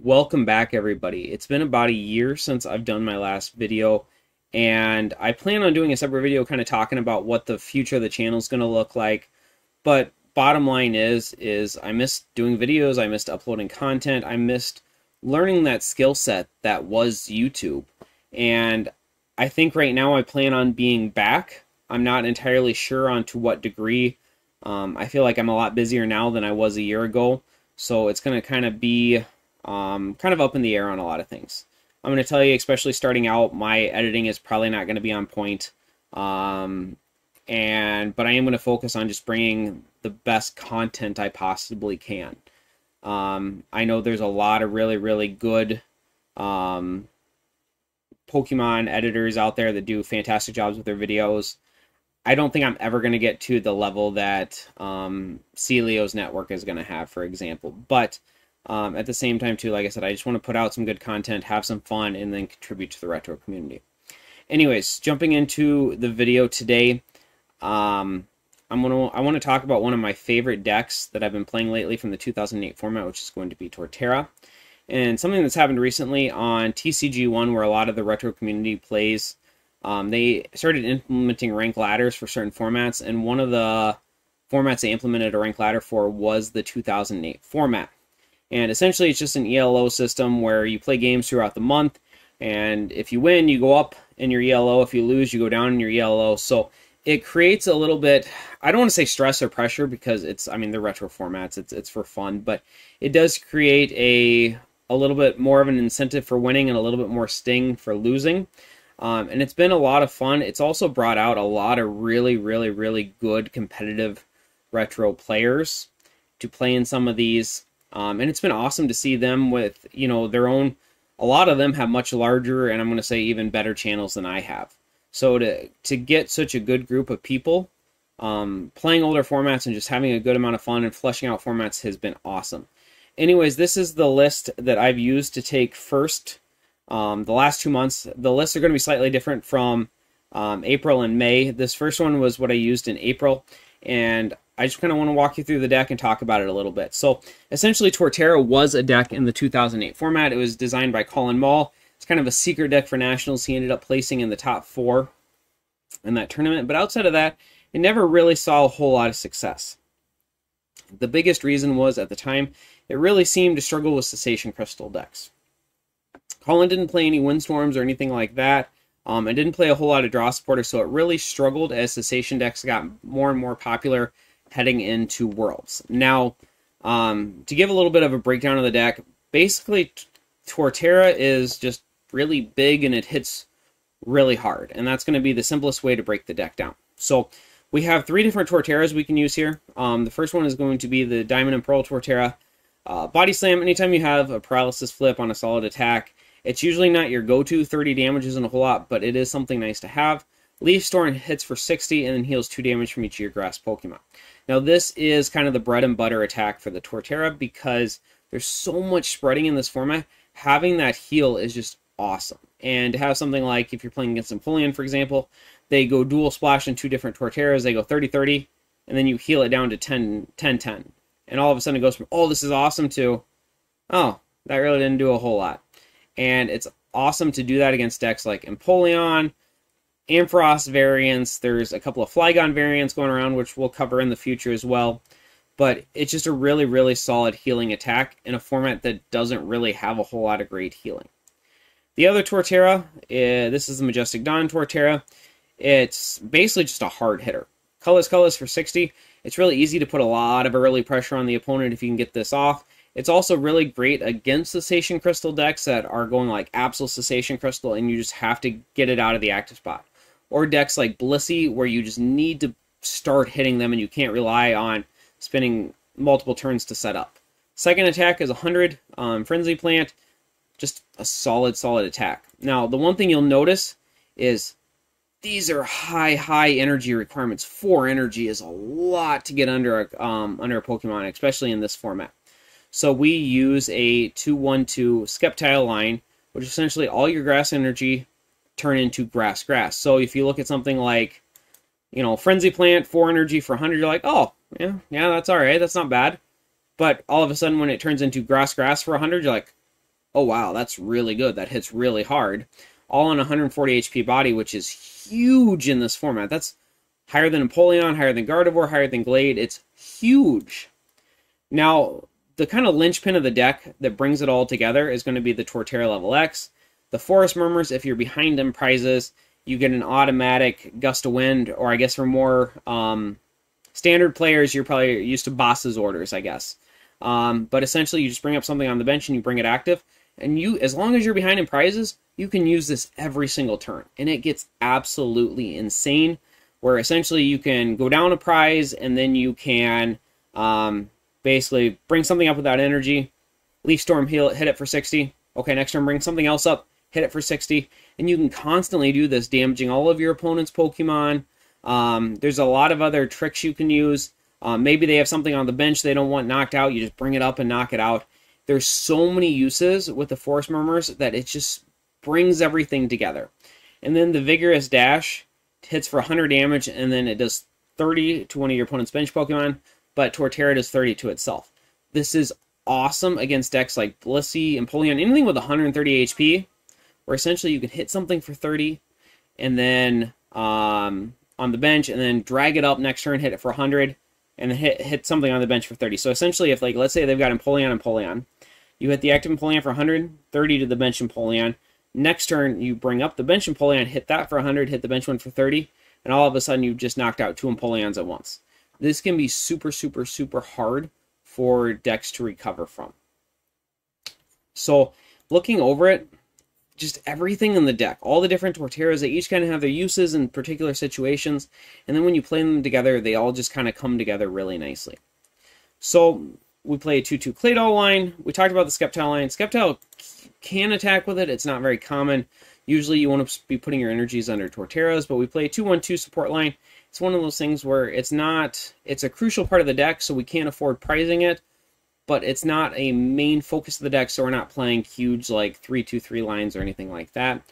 Welcome back, everybody. It's been about a year since I've done my last video, and I plan on doing a separate video kind of talking about what the future of the channel is going to look like. But bottom line is I missed doing videos, I missed uploading content, I missed learning that skill set that was YouTube. And I think right now I plan on being back. I'm not entirely sure on to what degree. I feel like I'm a lot busier now than I was a year ago, so it's going to kind of be kind of up in the air on a lot of things. I'm going to tell you, especially starting out, my editing is probably not going to be on point. But I am going to focus on just bringing the best content I possibly can. I know there's a lot of really good Pokemon editors out there that do fantastic jobs with their videos. I don't think I'm ever going to get to the level that Celio's network is going to have, for example. But at the same time, too, like I said, I just want to put out some good content, have some fun, and then contribute to the retro community. Anyways, jumping into the video today, I want to talk about one of my favorite decks that I've been playing lately from the 2008 format, which is going to be Torterra. And something that's happened recently on TCG1, where a lot of the retro community plays, they started implementing rank ladders for certain formats, and one of the formats they implemented a rank ladder for was the 2008 format. And essentially it's just an ELO system where you play games throughout the month, and if you win, you go up in your ELO. If you lose, you go down in your ELO. So it creates a little bit, I don't want to say stress or pressure, because it's, I mean, they're retro formats, it's for fun, but it does create a little bit more of an incentive for winning and a little bit more sting for losing. And it's been a lot of fun. It's also brought out a lot of really good competitive retro players to play in some of these. And it's been awesome to see them with, you know, their own, a lot of them have much larger and I'm going to say even better channels than I have. So to get such a good group of people playing older formats and just having a good amount of fun and fleshing out formats has been awesome. Anyways, this is the list that I've used to take first. The last 2 months, the lists are going to be slightly different from April and May. This first one was what I used in April, and I just kind of want to walk you through the deck and talk about it a little bit. So essentially, Torterra was a deck in the 2008 format. It was designed by Colin Moll. It's kind of a secret deck for Nationals. He ended up placing in the top 4 in that tournament, but outside of that, it never really saw a whole lot of success. The biggest reason was, at the time, it really seemed to struggle with Cessation Crystal decks. Colin didn't play any Windstorms or anything like that. It didn't play a whole lot of draw supporters, so it really struggled as Cessation decks got more and more popular heading into Worlds. Now, to give a little bit of a breakdown of the deck, basically Torterra is just really big and it hits really hard, and that's going to be the simplest way to break the deck down. So we have 3 different Torterras we can use here. The first one is going to be the Diamond and Pearl Torterra. Body Slam, anytime you have a paralysis flip on a solid attack, it's usually not your go-to. 30 damage isn't a whole lot, but it is something nice to have. Leaf Storm hits for 60 and then heals 2 damage from each of your grass Pokemon. Now this is kind of the bread and butter attack for the Torterra because there's so much spreading in this format. Having that heal is just awesome. And to have something like, if you're playing against Empoleon, for example, they go dual splash in 2 different Torterras, they go 30-30, and then you heal it down to 10-10. And all of a sudden it goes from, oh, this is awesome, to, oh, that really didn't do a whole lot. And it's awesome to do that against decks like Empoleon, Ampharos variants. There's a couple of Flygon variants going around, which we'll cover in the future as well. But it's just a really solid healing attack in a format that doesn't really have a whole lot of great healing. The other Torterra, this is the Majestic Dawn Torterra. It's basically just a hard hitter. Colorless for 60. It's really easy to put a lot of early pressure on the opponent if you can get this off. It's also really great against Cessation Crystal decks that are going like Absol Cessation Crystal and you just have to get it out of the active spot. Or decks like Blissey where you just need to start hitting them and you can't rely on spinning multiple turns to set up. Second attack is 100, Frenzy Plant, just a solid attack. Now the one thing you'll notice is these are high energy requirements. 4 energy is a lot to get under a Pokemon, especially in this format. So we use a 2-1-2 Sceptile line, which essentially all your grass energy turn into grass. So if you look at something like, you know, Frenzy Plant, 4 energy for 100, you're like, oh, yeah, that's all right, that's not bad. But all of a sudden when it turns into grass for 100, you're like, oh wow, that's really good. That hits really hard. All on 140 HP body, which is huge in this format. That's higher than Empoleon, higher than Gardevoir, higher than Glade. It's huge. Now, the kind of linchpin of the deck that brings it all together is going to be the Torterra level X. The Forest Murmurs, if you're behind in prizes, you get an automatic Gust of Wind, or I guess for more standard players, you're probably used to Boss's Orders, I guess. But essentially, you just bring up something on the bench and you bring it active. And you, as long as you're behind in prizes, you can use this every single turn. And it gets absolutely insane, where essentially you can go down a prize and then you can basically bring something up with that energy, Leaf Storm, heal it, hit it for 60. Okay, next turn bring something else up, hit it for 60. And you can constantly do this, damaging all of your opponent's Pokemon. There's a lot of other tricks you can use. Maybe they have something on the bench they don't want knocked out. You just bring it up and knock it out. There's so many uses with the Forest Murmurs that it just brings everything together. And then the Vigorous Dash hits for 100 damage, and then it does 30 to one of your opponent's bench Pokemon, but Torterra does 30 to itself. This is awesome against decks like Blissey, Empoleon, anything with 130 HP, where essentially you can hit something for 30, and then on the bench, and then drag it up next turn, hit it for 100, and then hit something on the bench for 30. So essentially, if, like, let's say they've got Empoleon, you hit the active Empoleon for 100, 30 to the bench Empoleon. Next turn, you bring up the bench Empoleon, hit that for 100, hit the bench one for 30, and all of a sudden you've just knocked out 2 Empoleons at once. This can be super, super, super hard for decks to recover from. So, looking over it, just everything in the deck, all the different Torterras, they each kind of have their uses in particular situations, and then when you play them together, they all just kind of come together really nicely. So, we play a 2-2 Claydol line. We talked about the Sceptile line. Sceptile can attack with it. It's not very common. Usually you want to be putting your energies under Torterras, but we play a 2-1-2 support line. It's one of those things where it's a crucial part of the deck, so we can't afford prizing it, but it's not a main focus of the deck, so we're not playing huge like 3-2-3 lines or anything like that.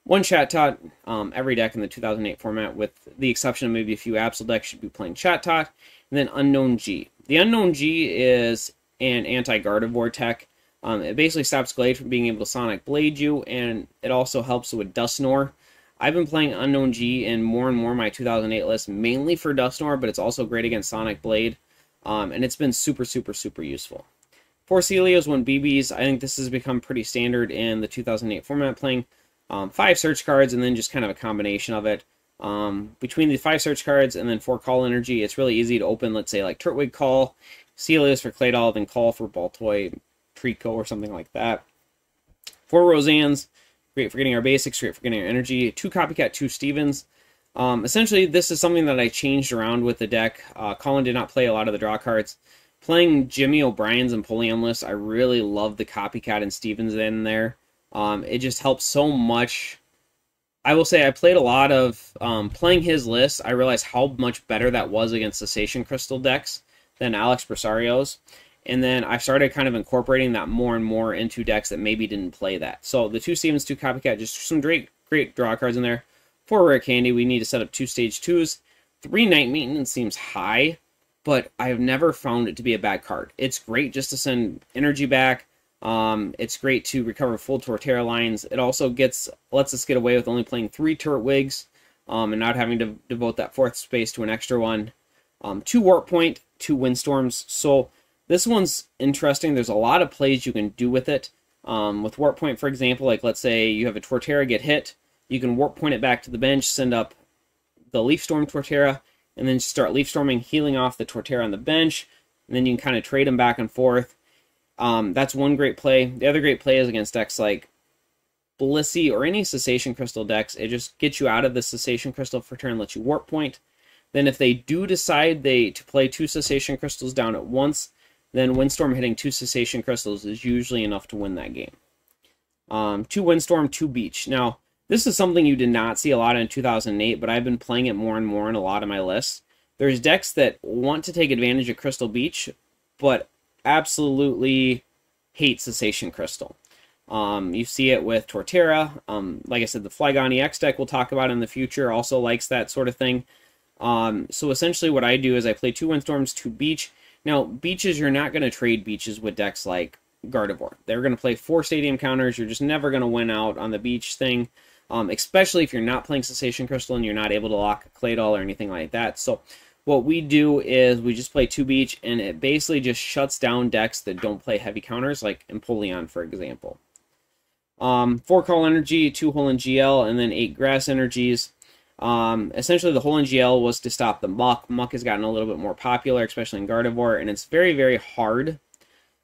One Chat Tot, every deck in the 2008 format, with the exception of maybe a few Absol decks, should be playing Chat Tot. And then Unknown G. The Unknown G is an anti-Gardevoir tech. It basically stops Glade from being able to Sonic Blade you, and it also helps with Dusknoir. I've been playing Unknown G in more and more of my 2008 list, mainly for Dusknoir, but it's also great against Sonic Blade. And it's been super, super, super useful. 4 Celios, 1 BBs. I think this has become pretty standard in the 2008 format, playing 5 search cards and then just kind of a combination of it. Between the 5 search cards and then 4 call energy, it's really easy to open, let's say, like Turtwig Call, Celios for Claydol, then Call for Baltoy, Trico, or something like that. 4 Roseannes, great for getting our basics, great for getting our energy. 2 Copycat, 2 Stevens. Essentially, this is something that I changed around with the deck. Colin did not play a lot of the draw cards. Playing Jimmy O'Brien's Empoleon list, I really love the Copycat and Stevens in there. It just helps so much. I will say I played a lot of playing his list. I realized how much better that was against Cessation Crystal decks than Alex Brisario's. And then I started kind of incorporating that more and more into decks that maybe didn't play that. So the 2 Stevens, 2 Copycat, just some great draw cards in there. 4 Rare Candy, we need to set up 2 Stage 2s. 3 Night Maintenance seems high, but I've never found it to be a bad card. It's great just to send energy back. It's great to recover full Torterra lines. It also lets us get away with only playing 3 Turtwigs and not having to devote that 4th space to an extra one. 2 Warp Point, 2 Windstorms. So this one's interesting. There's a lot of plays you can do with it. With Warp Point, for example, like let's say you have a Torterra get hit, you can Warp Point it back to the bench, send up the Leaf Storm Torterra, and then start Leaf Storming, healing off the Torterra on the bench, and then you can kind of trade them back and forth. That's one great play. The other great play is against decks like Blissey or any Cessation Crystal decks. It just gets you out of the Cessation Crystal for turn, lets you Warp Point. Then if they do decide to play 2 Cessation Crystals down at once, then Windstorm hitting 2 Cessation Crystals is usually enough to win that game. 2 Windstorm, 2 Beach. Now, this is something you did not see a lot in 2008, but I've been playing it more and more in a lot of my lists. There's decks that want to take advantage of Crystal Beach, but absolutely hate Cessation Crystal. You see it with Torterra. Like I said, the Flygon EX deck we'll talk about in the future also likes that sort of thing. So essentially what I do is I play 2 Windstorms, 2 Beach. Now, Beaches, you're not going to trade Beaches with decks like Gardevoir. They're going to play 4 stadium counters. You're just never going to win out on the beach thing, especially if you're not playing Cessation Crystal and you're not able to lock a Claydol or anything like that. So what we do is we just play 2 beach, and it basically just shuts down decks that don't play heavy counters, like Empoleon, for example. 4 Call Energy, 2 Hole in GL, and then 8 Grass Energies. Essentially, the Hole in GL was to stop the Muck. Muck has gotten a little bit more popular, especially in Gardevoir, and it's very, very hard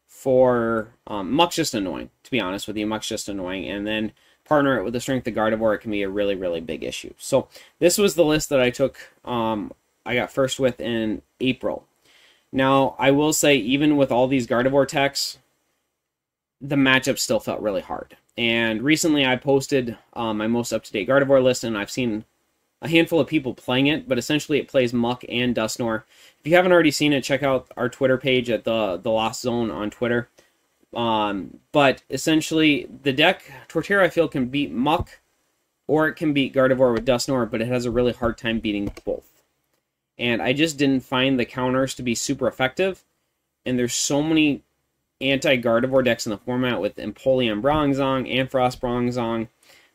for... Muck's just annoying, to be honest with you. Muck's just annoying, and then partner it with the strength of Gardevoir, it can be a really, really big issue. So this was the list that I took, I got first with in April. Now, I will say, even with all these Gardevoir techs, the matchup still felt really hard. And recently I posted my most up-to-date Gardevoir list, and I've seen a handful of people playing it, but essentially it plays Muck and Dusknoir. If you haven't already seen it, check out our Twitter page at the Lost Zone on Twitter. But essentially, the deck, Torterra, I feel, can beat Muck, or it can beat Gardevoir with Dusknoir, but it has a really hard time beating both. And I just didn't find the counters to be super effective, and there's so many anti-Gardevoir decks in the format with Empoleon Bronzong, Ampharos Bronzong,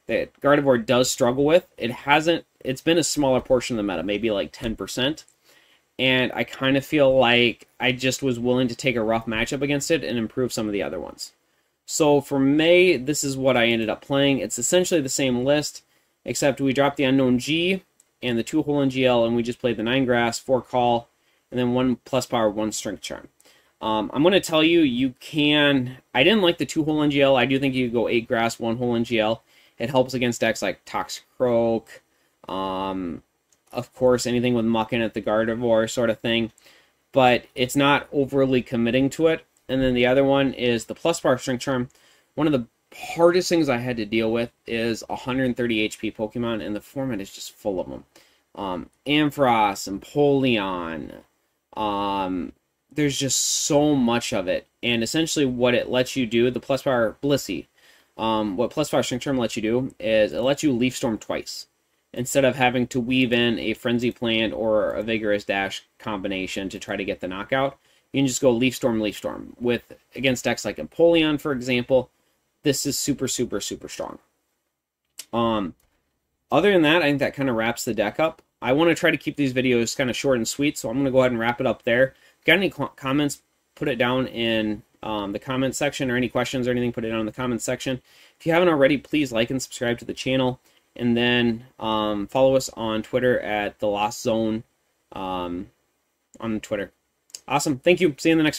that Gardevoir does struggle with. It's been a smaller portion of the meta, maybe like 10%. And I kind of feel like I just was willing to take a rough matchup against it and improve some of the other ones. So for May, this is what I ended up playing. It's essentially the same list, except we dropped the Unknown G and the 2 Hole in GL, and we just played the 9 Grass, 4 Call, and then 1 Plus Power, 1 Strength Charm. I'm going to tell you, you can... I didn't like the 2 Hole in GL. I do think you could go 8 Grass, 1 Hole in GL. It helps against decks like Toxicroak, of course, anything with Muck in it, the Gardevoir sort of thing. But it's not overly committing to it. And then the other one is the Plus Power Strength Charm. One of the hardest things I had to deal with is 130 HP Pokemon, and the format is just full of them. Ampharos, Empoleon, there's just so much of it. And essentially what it lets you do, the Plus Power Blissey, what Plus Power Strength Charm lets you do is it lets you Leaf Storm twice. Instead of having to weave in a Frenzy Plant or a Vigorous Dash combination to try to get the knockout, you can just go Leaf Storm, Leaf Storm. Against decks like Empoleon, for example, this is super, super, super strong. Other than that, I think that kind of wraps the deck up. I want to try to keep these videos kind of short and sweet, so I'm going to go ahead and wrap it up there. If you got any comments, put it down in the comment section, or any questions or anything, put it down in the comment section. If you haven't already, please like and subscribe to the channel, and then follow us on Twitter at The Lost Zone on Twitter. Awesome. Thank you. See you in the next video.